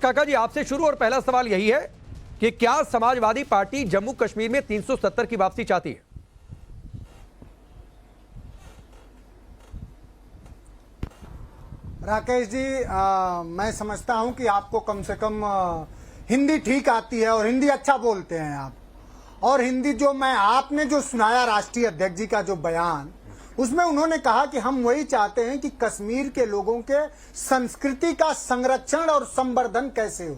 काका जी, आपसे शुरू और पहला सवाल यही है कि क्या समाजवादी पार्टी जम्मू कश्मीर में 370 की वापसी चाहती है? राकेश जी, मैं समझता हूं कि आपको कम से कम हिंदी ठीक आती है और हिंदी अच्छा बोलते हैं आप। और हिंदी जो आपने जो सुनाया राष्ट्रीय अध्यक्ष जी का जो बयान, उसमें उन्होंने कहा कि हम वही चाहते हैं कि कश्मीर के लोगों के संस्कृति का संरक्षण और संवर्धन कैसे हो।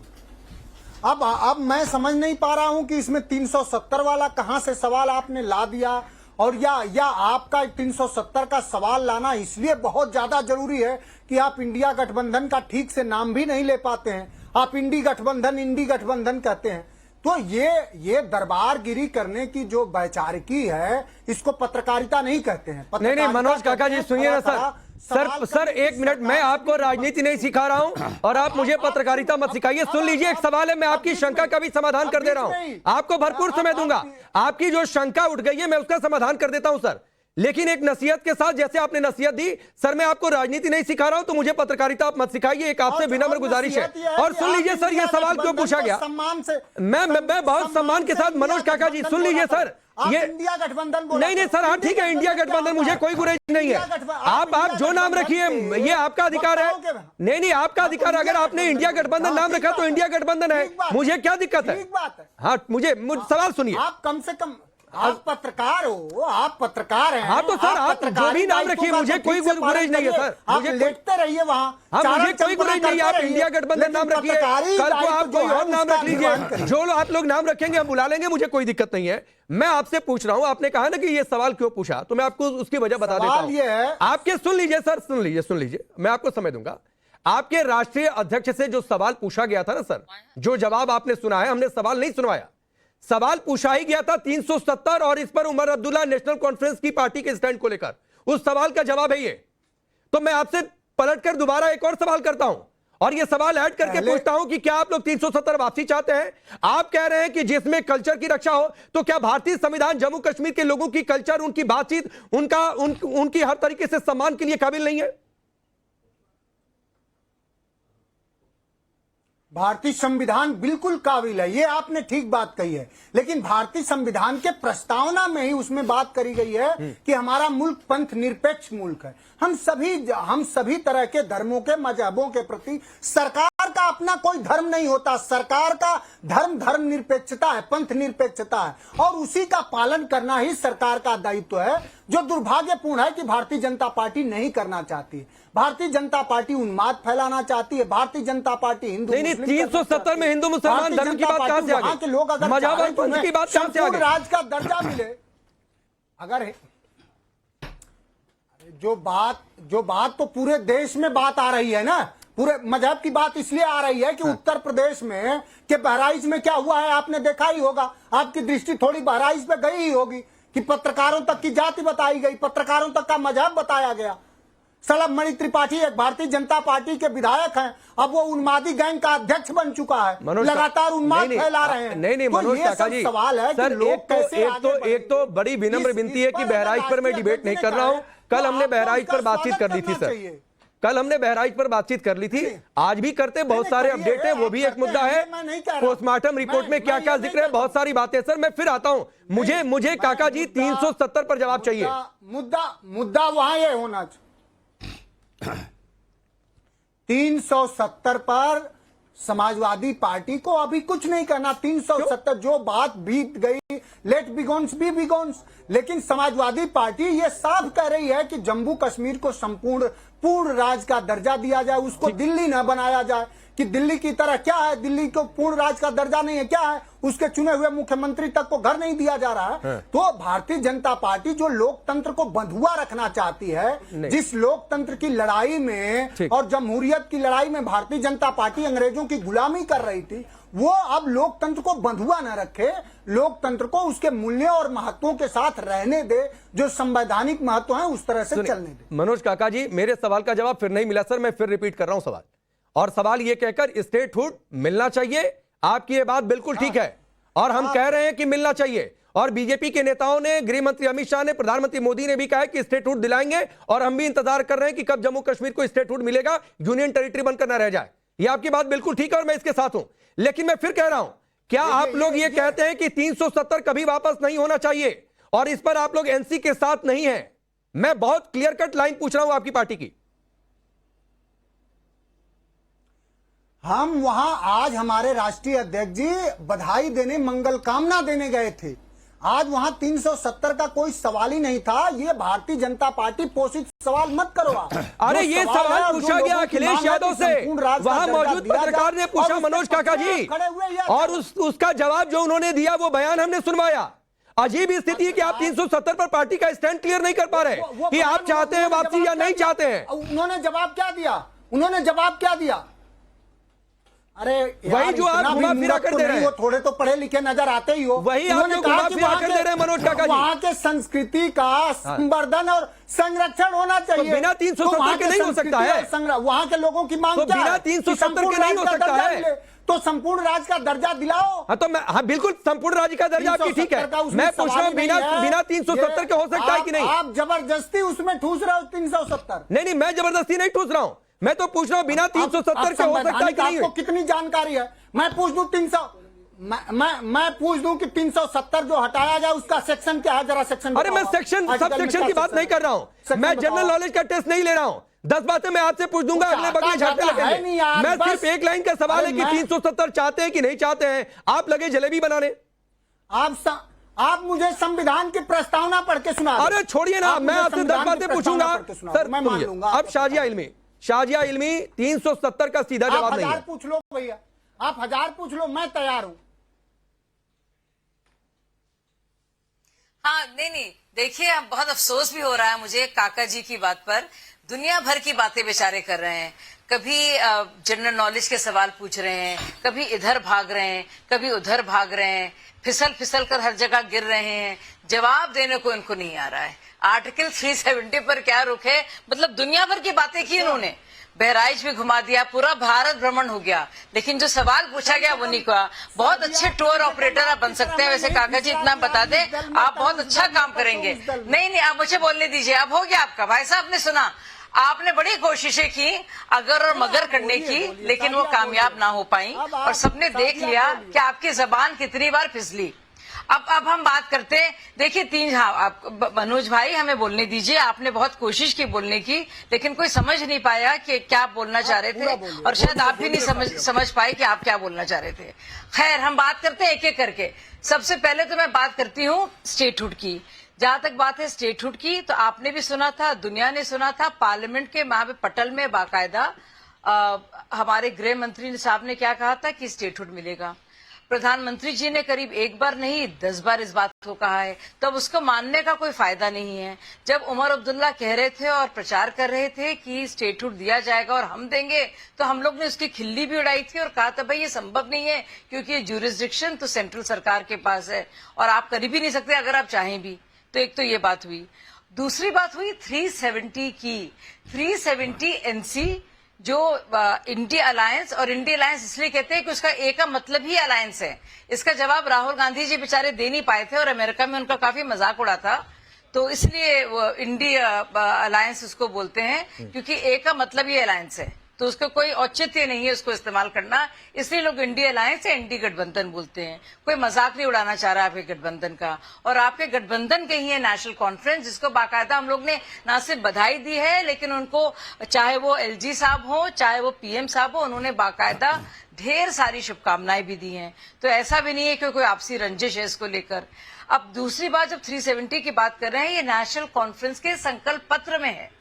अब मैं समझ नहीं पा रहा हूं कि इसमें 370 वाला कहां से सवाल आपने ला दिया, और या आपका 370 का सवाल लाना इसलिए बहुत ज्यादा जरूरी है कि आप इंडिया गठबंधन का ठीक से नाम भी नहीं ले पाते हैं। आप इंडी गठबंधन कहते हैं। तो ये दरबारगिरी करने की जो वैचारिकी है, इसको पत्रकारिता नहीं कहते हैं। नहीं मनोज काका जी, सुनिए ना सर, एक मिनट। मैं आपको राजनीति नहीं सिखा रहा हूं और आप मुझे पत्रकारिता मत सिखाइए। सुन लीजिए, एक सवाल है, मैं आपकी शंका का भी समाधान कर दे रहा हूं। आपको भरपूर समय दूंगा। आपकी जो शंका उठ गई है, मैं उसका समाधान कर देता हूं सर, लेकिन एक नसीहत के साथ। जैसे आपने नसीहत दी सर, मैं आपको राजनीति नहीं सिखा रहा हूं, तो मुझे पत्रकारिता आप मत सिखाइए। एक आपसे विनम्र गुजारिश है। और सुन लीजिए सर, ये सवाल क्यों पूछा गया। मैं बहुत सम्मान के साथ, मनोज काका जी सुन लीजिए सर, ये इंडिया गठबंधन नहीं सर, हाँ ठीक है, इंडिया गठबंधन, मुझे कोई गुरेज नहीं है। आप जो नाम रखिए, ये आपका अधिकार है। नहीं, आपका अधिकार। अगर आपने इंडिया गठबंधन नाम रखा तो इंडिया गठबंधन है, मुझे क्या दिक्कत है। हाँ, मुझे सवाल सुनिए। आप कम से कम आप पत्रकार हो, आप पत्रकार हैं। हाँ तो सर, आप जो भी नाम रखिए, मुझे कोई गुरेज नहीं है सर। मुझे लिखते रहिए वहाँ। हाँ, मुझे कोई गुरेज नहीं है। आप इंडिया गठबंधन नाम रखिए, कल को आप कोई और नाम रख लीजिए। जो आप लोग नाम रखेंगे हम बुला लेंगे, मुझे कोई दिक्कत नहीं है। मैं आपसे पूछ रहा हूं, आपने कहा ना कि ये सवाल क्यों पूछा, तो मैं आपको उसकी वजह बता देता हूं। आपके सुन लीजिए सर, सुन लीजिए, मैं आपको समय दूंगा। आपके राष्ट्रीय अध्यक्ष से जो सवाल पूछा गया था ना सर, जो जवाब आपने सुना है, हमने सवाल नहीं सुनवाया। सवाल पूछा ही गया था 370 और इस पर उमर अब्दुल्ला नेशनल कॉन्फ्रेंस की पार्टी के स्टैंड को लेकर। उस सवाल का जवाब है ये। तो मैं आपसे पलटकर दोबारा एक और सवाल करता हूं और ये सवाल ऐड करके पूछता हूं कि क्या आप लोग 370 वापसी चाहते हैं? आप कह रहे हैं कि जिसमें कल्चर की रक्षा हो, तो क्या भारतीय संविधान जम्मू कश्मीर के लोगों की कल्चर, उनकी बातचीत, उनकी हर तरीके से सम्मान के लिए काबिल नहीं है? भारतीय संविधान बिल्कुल काबिल है, ये आपने ठीक बात कही है। लेकिन भारतीय संविधान के प्रस्तावना में ही उसमें बात करी गई है कि हमारा मुल्क पंथ निरपेक्ष मुल्क है। हम सभी तरह के धर्मों के, मजहबों के प्रति, सरकार का अपना कोई धर्म नहीं होता। सरकार का धर्म निरपेक्षता है, पंथ निरपेक्षता है, और उसी का पालन करना ही सरकार का दायित्व है। जो दुर्भाग्यपूर्ण है कि भारतीय जनता पार्टी नहीं करना चाहती। भारतीय जनता पार्टी उन्माद फैलाना चाहती है। भारतीय जनता पार्टी हिंदू नहीं 370 में हिंदू मुसलमान धर्म की बात कहां से आ गई? के लोग अगर मजहब की बात कहां से आ गई? राज का दर्जा मिले, अगर जो बात तो पूरे देश में बात आ रही है ना, पूरे मजहब की बात इसलिए आ रही है कि उत्तर प्रदेश में के बहराइच में क्या हुआ है आपने देखा ही होगा। आपकी दृष्टि थोड़ी बहराइच पे गई ही होगी कि पत्रकारों तक की जाति बताई गई, पत्रकारों तक का मजहब बताया गया। सलभ मणि त्रिपाठी एक भारतीय जनता पार्टी के विधायक हैं, अब वो उन्मादी गैंग का अध्यक्ष बन चुका है, लगातार उन्माद फैला रहे हैं। नहीं मनोज काका जी, सवाल है सर, एक तो बड़ी विनम्र विनती है कि बहराइच पर मैं डिबेट नहीं कर रहा हूं। कल हमने बहराइच पर बातचीत कर ली थी सर, कल हमने बहराइच पर बातचीत कर ली थी, आज भी करते। बहुत सारे अपडेट है, वो भी एक मुद्दा है। पोस्टमार्टम रिपोर्ट में क्या क्या जिक्र है, बहुत सारी बातें। सर मैं फिर आता हूं, मुझे काका जी 370 पर जवाब चाहिए। मुद्दा वहां ये होना चाहिए 370 पर समाजवादी पार्टी को अभी कुछ नहीं करना। 370 जो बात बीत गई, लेट बिगॉन्स बी बिगॉन्स। लेकिन समाजवादी पार्टी ये साफ कह रही है कि जम्मू कश्मीर को पूर्ण राज्य का दर्जा दिया जाए, उसको दिल्ली न बनाया जाए कि दिल्ली की तरह। क्या है, दिल्ली को पूर्ण राज्य का दर्जा नहीं है, क्या है, उसके चुने हुए मुख्यमंत्री तक को घर नहीं दिया जा रहा है। तो भारतीय जनता पार्टी जो लोकतंत्र को बंधुआ रखना चाहती है, जिस लोकतंत्र की लड़ाई में और जमहूरियत की लड़ाई में भारतीय जनता पार्टी अंग्रेजों की गुलामी कर रही थी, वो अब लोकतंत्र को बंधुआ न रखे, लोकतंत्र को उसके मूल्यों और महत्वों के साथ रहने दे, जो संवैधानिक महत्व है उस तरह से चलने दे। मनोज काका जी, मेरे सवाल का जवाब फिर नहीं मिला सर, मैं फिर रिपीट कर रहा हूं सवाल। और सवाल यह कहकर स्टेटहुड मिलना चाहिए, आपकी ये बात बिल्कुल ठीक है और हम कह रहे हैं कि मिलना चाहिए। और बीजेपी के नेताओं ने, गृह मंत्री अमित शाह ने, प्रधानमंत्री मोदी ने भी कहा है कि स्टेटहुड दिलाएंगे और हम भी इंतजार कर रहे हैं कि कब जम्मू कश्मीर को स्टेटहुड मिलेगा, यूनियन टेरिटरी बनकर न रह जाए। ये आपकी बात बिल्कुल ठीक है और मैं इसके साथ हूं, लेकिन मैं फिर कह रहा हूं, क्या आप लोग ये कहते हैं कि 370 कभी वापस नहीं होना चाहिए और इस पर आप लोग एनसी के साथ नहीं हैं? मैं बहुत क्लियर कट लाइन पूछ रहा हूं आपकी पार्टी की। हम वहां आज हमारे राष्ट्रीय अध्यक्ष जी बधाई देने, मंगल कामना देने गए थे। आज वहां 370 का कोई सवाल ही नहीं था। ये भारतीय जनता पार्टी पोषित सवाल मत करो आप। अरे ये सवाल पूछा गया अखिलेश यादव से, वहां मौजूद पत्रकार ने पूछा मनोज काका जी, और उसका जवाब जो उन्होंने दिया वो बयान हमने सुनवाया। अजीब स्थिति है कि आप 370 पर पार्टी का स्टैंड क्लियर नहीं कर पा रहे कि आप चाहते हैं वापसी या नहीं चाहते हैं। उन्होंने जवाब क्या दिया? उन्होंने जवाब क्या दिया? अरे वही जो आप घुमा फिरा कर दे रहे हैं, थोड़े तो पढ़े लिखे नजर आते ही हो। वही आप जो घुमा फिरा कर दे रहे हैं मनोज काका जी। वहां के संस्कृति का संवर्धन और संरक्षण होना चाहिए। तो बिना 370 के नहीं हो सकता है। वहां के लोगों की मांग क्या है? बिना 370 के नहीं हो सकता है। तो संपूर्ण राज्य का दर्जा दिलाओ। हाँ तो हाँ बिल्कुल संपूर्ण राज्य का दर्जा आपकी ठीक है। मैं पूछ रहा हूँ बिना 370 के हो सकता है कि नहीं? आप जबरदस्ती उसमें ठूस रहे हो 370। नहीं, मैं जबरदस्ती नहीं ठूस रहा हूँ, मैं तो पूछ रहा हूँ बिना 370 के हो सकता है कि नहीं? आपको कितनी जानकारी है? मैं पूछ दूं 300, मैं पूछ दूं कि 370 जो हटाया जाए उसका सेक्शन क्या है? जरा सेक्शन। अरे मैं सेक्शन सब सेक्शन की बात नहीं कर रहा हूँ, मैं जनरल नॉलेज का टेस्ट नहीं ले रहा हूँ। 10 बातें मैं आपसे पूछ दूंगा, अगले बगले झाड़ते लगेंगे। मैं सिर्फ एक लाइन का सवाल है कि 370 चाहते हैं कि नहीं चाहते हैं? आप लगे जलेबी बनाने। आप मुझे संविधान की प्रस्तावना पढ़ के सुना। अरे छोड़िए ना, मैं आपसे 10 बातें पूछूंगा सर। मैं मान लूंगा। अब शाजिया इल्मी 370 का सीधा जवाब नहीं है। 1000 पूछ लो भैया, आप 1000 पूछ लो, मैं तैयार हूं। हाँ नहीं, देखिए अब बहुत अफसोस भी हो रहा है मुझे काका जी की बात पर। दुनिया भर की बातें बेचारे कर रहे हैं, कभी जनरल नॉलेज के सवाल पूछ रहे हैं, कभी इधर भाग रहे हैं, कभी उधर भाग रहे हैं, फिसल कर हर जगह गिर रहे हैं। जवाब देने को इनको नहीं आ रहा है। आर्टिकल 370 पर क्या रुख है? मतलब दुनिया भर की बातें की इन्होंने, बहराइच भी घुमा दिया, पूरा भारत भ्रमण हो गया, लेकिन जो सवाल पूछा गया वो नहीं कहा। बहुत अच्छे टूर ऑपरेटर आप बन सकते हैं वैसे काका जी, इतना बता दें, आप बहुत अच्छा काम करेंगे। नहीं, आप मुझे बोलने दीजिए। अब हो गया आपका, भाई साहब ने सुना, आपने बड़ी कोशिशें की अगर और मगर करने की, लेकिन वो कामयाब ना हो पाई और सबने देख लिया कि आपकी जबान कितनी बार फिसली। अब हम बात करते हैं। देखिए आप मनोज भाई हमें बोलने दीजिए। आपने बहुत कोशिश की बोलने की, लेकिन कोई समझ नहीं पाया कि क्या आप बोलना चाह रहे थे, और शायद आप भी नहीं समझ पाए कि आप क्या बोलना चाह रहे थे। खैर, हम बात करते हैं एक एक करके। सबसे पहले तो मैं बात करती हूँ स्टेटहुड की। जहां तक बात है स्टेटहुड की, तो आपने भी सुना था, दुनिया ने सुना था, पार्लियामेंट के वहां पे पटल में बाकायदा हमारे गृह मंत्री साहब ने क्या कहा था कि स्टेटहुड मिलेगा। प्रधानमंत्री जी ने करीब 1 बार नहीं 10 बार इस बात को कहा है, तब उसको मानने का कोई फायदा नहीं है। जब उमर अब्दुल्ला कह रहे थे और प्रचार कर रहे थे कि स्टेटहुड दिया जाएगा और हम देंगे, तो हम लोग ने उसकी खिल्ली भी उड़ाई थी और कहा था भाई ये संभव नहीं है, क्योंकि ये ज्यूरिसडिक्शन तो सेंट्रल सरकार के पास है और आप कर भी नहीं सकते अगर आप चाहें भी। तो एक तो ये बात हुई। दूसरी बात हुई 370 की। 370 एनसी जो इंडिया अलायंस, और इंडिया अलायंस इसलिए कहते हैं कि उसका ए का मतलब ही अलायंस है। इसका जवाब राहुल गांधी जी बेचारे दे नहीं पाए थे और अमेरिका में उनका काफी मजाक उड़ा था, तो इसलिए वो इंडिया अलायंस उसको बोलते हैं, क्योंकि ए का मतलब ही अलायंस है, तो उसका कोई औचित्य नहीं है उसको इस्तेमाल करना, इसलिए लोग इंडिया अलायंस या इंडी गठबंधन बोलते हैं। कोई मजाक नहीं उड़ाना चाह रहा आपके गठबंधन का। और आपके गठबंधन के ही है नेशनल कॉन्फ्रेंस, जिसको बाकायदा हम लोग ने ना सिर्फ बधाई दी है, लेकिन उनको चाहे वो एलजी साहब हो चाहे वो पीएम साहब हो, उन्होंने बाकायदा ढेर सारी शुभकामनाएं भी दी हैं। तो ऐसा भी नहीं है कि कोई आपसी रंजिश है इसको लेकर। अब दूसरी बात, जब 370 की बात कर रहे हैं, ये नेशनल कॉन्फ्रेंस के संकल्प पत्र में है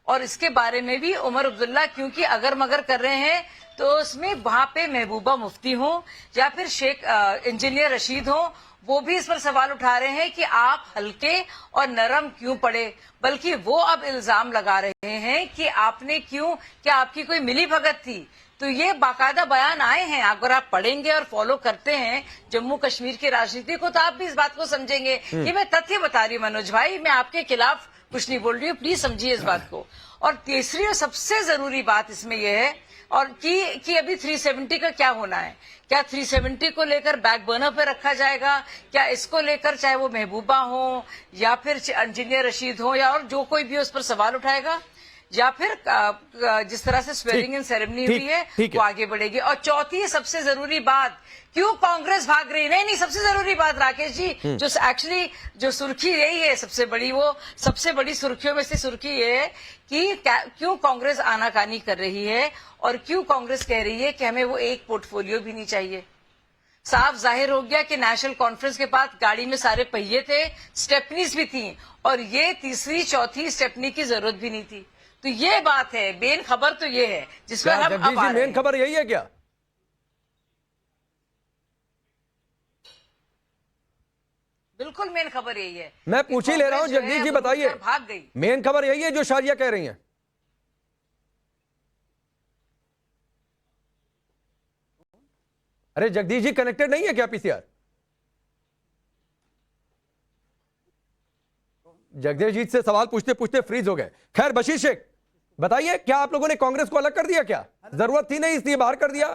और इसके बारे में भी उमर अब्दुल्ला क्योंकि अगर मगर कर रहे हैं, तो उसमें वहां पे महबूबा मुफ्ती हो या फिर शेख इंजीनियर रशीद हो, वो भी इस पर सवाल उठा रहे हैं कि आप हल्के और नरम क्यों पड़े, बल्कि वो अब इल्जाम लगा रहे हैं कि आपने क्यों, क्या आपकी कोई मिली भगत थी। तो ये बाकायदा बयान आए हैं, अगर आप पढ़ेंगे और फॉलो करते हैं जम्मू कश्मीर की राजनीति को, तो आप भी इस बात को समझेंगे। ये मैं तथ्य बता रही हूँ मनोज भाई, मैं आपके खिलाफ कुछ नहीं बोल रही हूँ, प्लीज समझिए इस बात को। और तीसरी और सबसे जरूरी बात इसमें यह है और कि अभी 370 का क्या होना है। क्या 370 को लेकर बैक बर्नर पे रखा जाएगा? क्या इसको लेकर चाहे वो महबूबा हो या फिर इंजीनियर रशीद हो या और जो कोई भी उस पर सवाल उठाएगा, या फिर जिस तरह से स्वेरिंग इन सेरेमनी हुई है ठीक वो आगे बढ़ेगी। और चौथी सबसे जरूरी बात, क्यों कांग्रेस भाग रही? नहीं, सबसे जरूरी बात राकेश जी, जो एक्चुअली जो सुर्खी रही है सबसे बड़ी, वो सबसे बड़ी सुर्खियों में से सुर्खी ये है कि क्यों कांग्रेस आनाकानी कर रही है और क्यों कांग्रेस कह रही है कि हमें वो एक पोर्टफोलियो भी नहीं चाहिए। साफ जाहिर हो गया कि नेशनल कॉन्फ्रेंस के बाद गाड़ी में सारे पहिए थे, स्टेपनीज भी थी, और ये तीसरी चौथी स्टेपनी की जरूरत भी नहीं थी। तो ये बात है, मेन खबर तो ये है जिसमें हम अब आ रहे हैं। मेन खबर यही है क्या? बिल्कुल मेन खबर यही है। मैं पूछ ही ले रहा हूं, जगदीश जी बताइए, भाग गई। मेन खबर यही है जो शाजिया कह रही हैं? अरे जगदीश जी कनेक्टेड नहीं है क्या पीसीआर? जगदीश जी से सवाल पूछते पूछते फ्रीज हो गए। खैर बशीर शेख बताइए, क्या आप लोगों ने कांग्रेस को अलग कर दिया? क्या जरूरत थी नहीं इसलिए बाहर कर दिया?